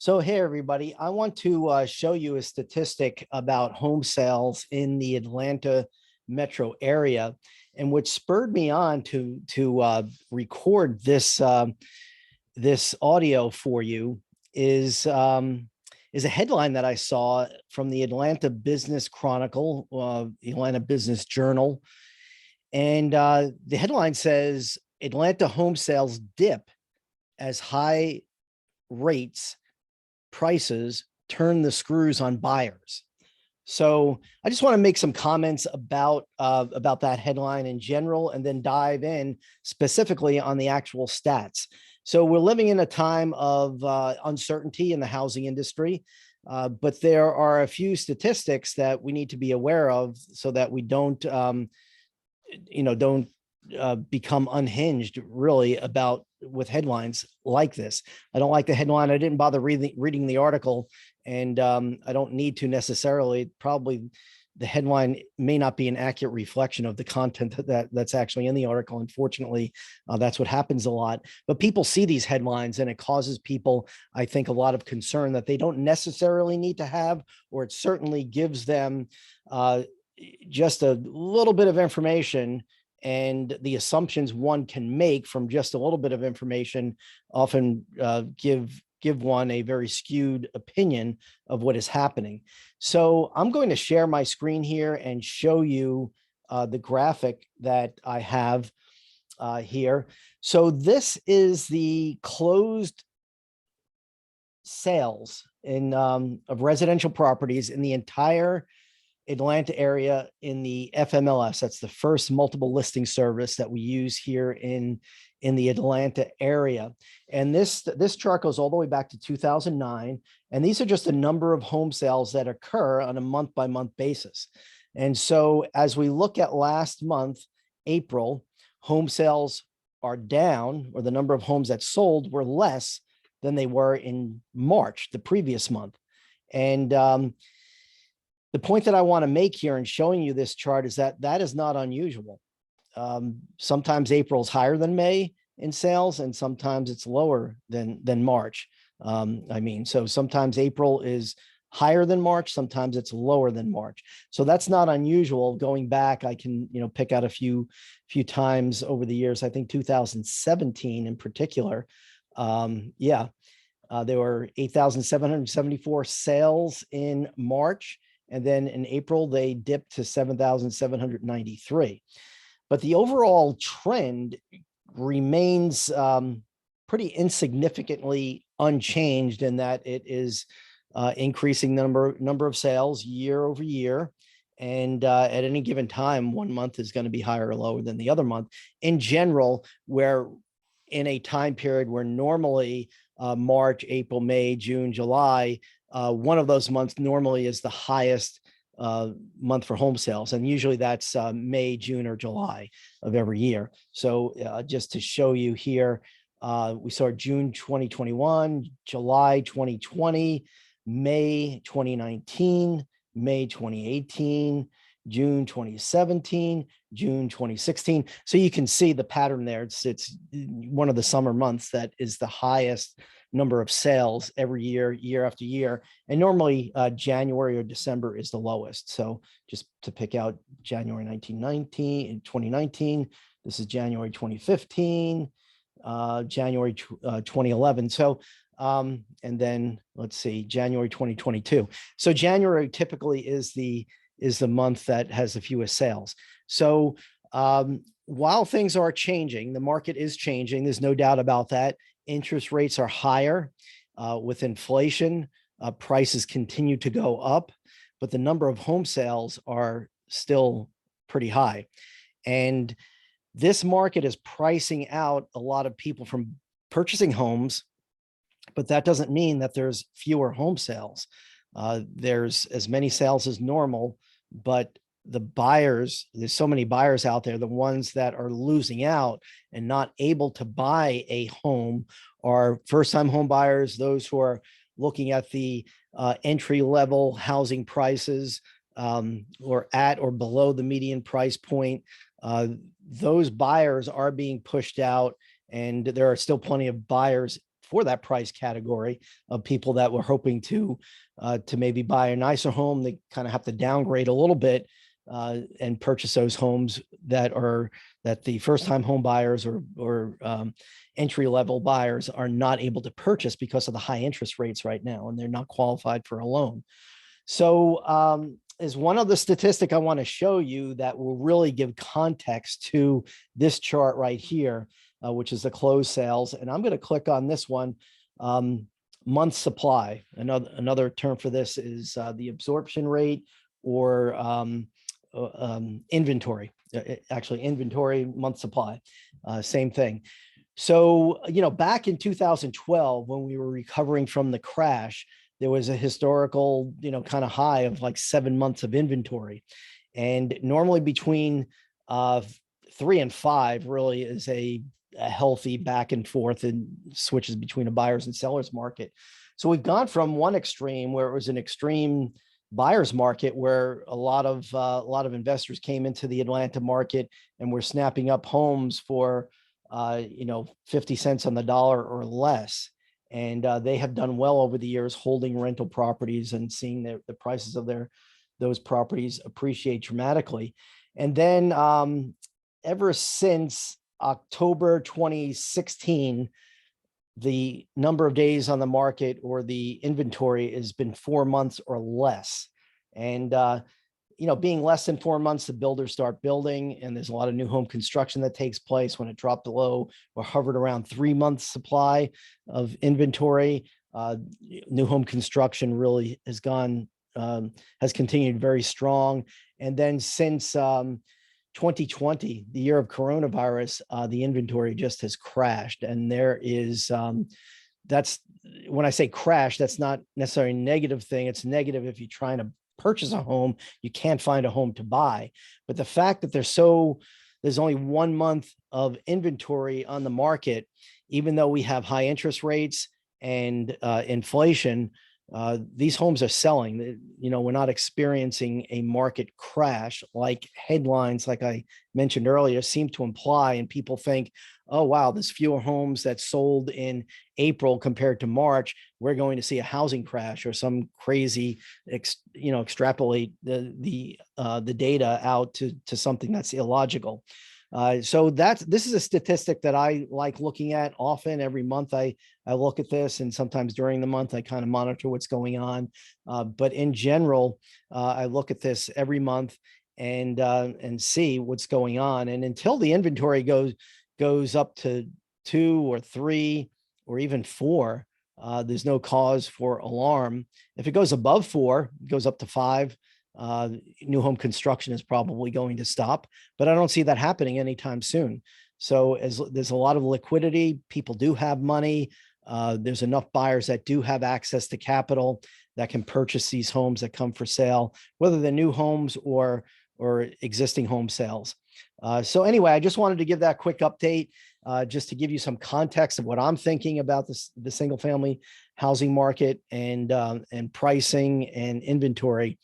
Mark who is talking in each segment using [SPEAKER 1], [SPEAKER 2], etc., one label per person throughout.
[SPEAKER 1] So, hey, everybody, I want to show you a statistic about home sales in the Atlanta metro area, and which spurred me on to record this audio for you is a headline that I saw from the Atlanta Business Chronicle, the Atlanta Business Journal. And the headline says Atlanta home sales dip as high rates prices turn the screws on buyers. So I just want to make some comments about that headline in general, and then dive in specifically on the actual stats. So we're living in a time of uncertainty in the housing industry, but there are a few statistics that we need to be aware of so that we don't become unhinged really about with headlines like this. I don't like the headline. I didn't bother reading the article, and I don't need to necessarily. Probably the headline may not be an accurate reflection of the content that's actually in the article. Unfortunately, that's what happens a lot. But people see these headlines and it causes people, I think, a lot of concern that they don't necessarily need to have, or it certainly gives them just a little bit of information, and the assumptions one can make from just a little bit of information often give one a very skewed opinion of what is happening. So I'm going to share my screen here and show you the graphic that I have here. So this is the closed sales of residential properties in the entire Atlanta area in the FMLS. That's the first multiple listing service that we use here in the Atlanta area. And this chart goes all the way back to 2009. And these are just a number of home sales that occur on a month-by-month basis. And so as we look at last month, April, home sales are down, or the number of homes that sold were less than they were in March, the previous month. And the point that I want to make here in showing you this chart is that that is not unusual. Sometimes April is higher than May in sales, and sometimes it's lower than March. So sometimes April is higher than March, sometimes it's lower than March. So that's not unusual. Going back, I can pick out a few times over the years. I think 2017 in particular. There were 8,774 sales in March. And then in April, they dipped to 7,793. But the overall trend remains pretty insignificantly unchanged, in that it is increasing number of sales year over year. And at any given time, one month is going to be higher or lower than the other month. In general, where in a time period where normally March, April, May, June, July, one of those months normally is the highest month for home sales. And usually that's May, June, or July of every year. So just to show you here, we saw June 2021, July 2020, May 2019, May 2018, June 2017, June 2016. So you can see the pattern there. It's one of the summer months that is the highest number of sales every year, year after year. And normally January or December is the lowest. So just to pick out January 2019, this is January 2015, January 2011. So, and then let's see, January 2022. So January typically is the month that has the fewest sales. So while things are changing, the market is changing. There's no doubt about that. Interest rates are higher with inflation. Prices continue to go up, but the number of home sales are still pretty high. And this market is pricing out a lot of people from purchasing homes, but that doesn't mean that there's fewer home sales. There's as many sales as normal, but the buyers, there's so many buyers out there, the ones that are losing out and not able to buy a home are first-time home buyers, those who are looking at the entry-level housing prices or at or below the median price point. Those buyers are being pushed out, and there are still plenty of buyers for that price category of people that were hoping to maybe buy a nicer home. They kind of have to downgrade a little bit and purchase those homes that the first-time home buyers or entry-level buyers are not able to purchase because of the high interest rates right now, and they're not qualified for a loan. So is one other statistic I want to show you that will really give context to this chart right here, which is the closed sales. And I'm going to click on this one, month supply. Another term for this is the absorption rate or inventory, actually inventory, month supply, same thing. So, back in 2012, when we were recovering from the crash, there was a historical, kind of high of like 7 months of inventory. And normally between 3 and 5 really is a healthy back and forth and switches between a buyer's and seller's market. So we've gone from one extreme where it was an extreme buyer's market where a lot of investors came into the Atlanta market and were snapping up homes for 50 cents on the dollar or less. And they have done well over the years, holding rental properties and seeing the prices of those properties appreciate dramatically. And then ever since October 2016, the number of days on the market or the inventory has been 4 months or less. And being less than 4 months, the builders start building, and there's a lot of new home construction that takes place. When it dropped below or hovered around 3 months supply of inventory, new home construction really has continued very strong. And then since 2020, the year of coronavirus, the inventory just has crashed. And there is, that's when I say crash, that's not necessarily a negative thing. It's negative if you're trying to purchase a home, you can't find a home to buy. But the fact that there's only 1 month of inventory on the market, even though we have high interest rates and inflation, these homes are selling. We're not experiencing a market crash like headlines, like I mentioned earlier, seem to imply. And people think, oh, wow, there's fewer homes that sold in April compared to March. We're going to see a housing crash or some crazy, extrapolate the data out to something that's illogical. So this is a statistic that I like looking at often. Every month I look at this, and sometimes during the month I kind of monitor what's going on. But in general, I look at this every month and see what's going on. And until the inventory goes up to 2 or 3 or even 4, there's no cause for alarm. If it goes above 4, it goes up to 5. New home construction is probably going to stop, but I don't see that happening anytime soon. So as there's a lot of liquidity, people do have money. There's enough buyers that do have access to capital that can purchase these homes that come for sale, whether they're new homes or existing home sales. So anyway, I just wanted to give that quick update, just to give you some context of what I'm thinking about the single family housing market and pricing and inventory.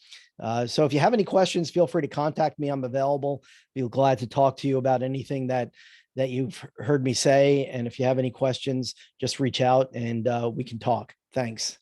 [SPEAKER 1] So if you have any questions, feel free to contact me. I'm available. Be glad to talk to you about anything that you've heard me say. And if you have any questions, just reach out and we can talk. Thanks.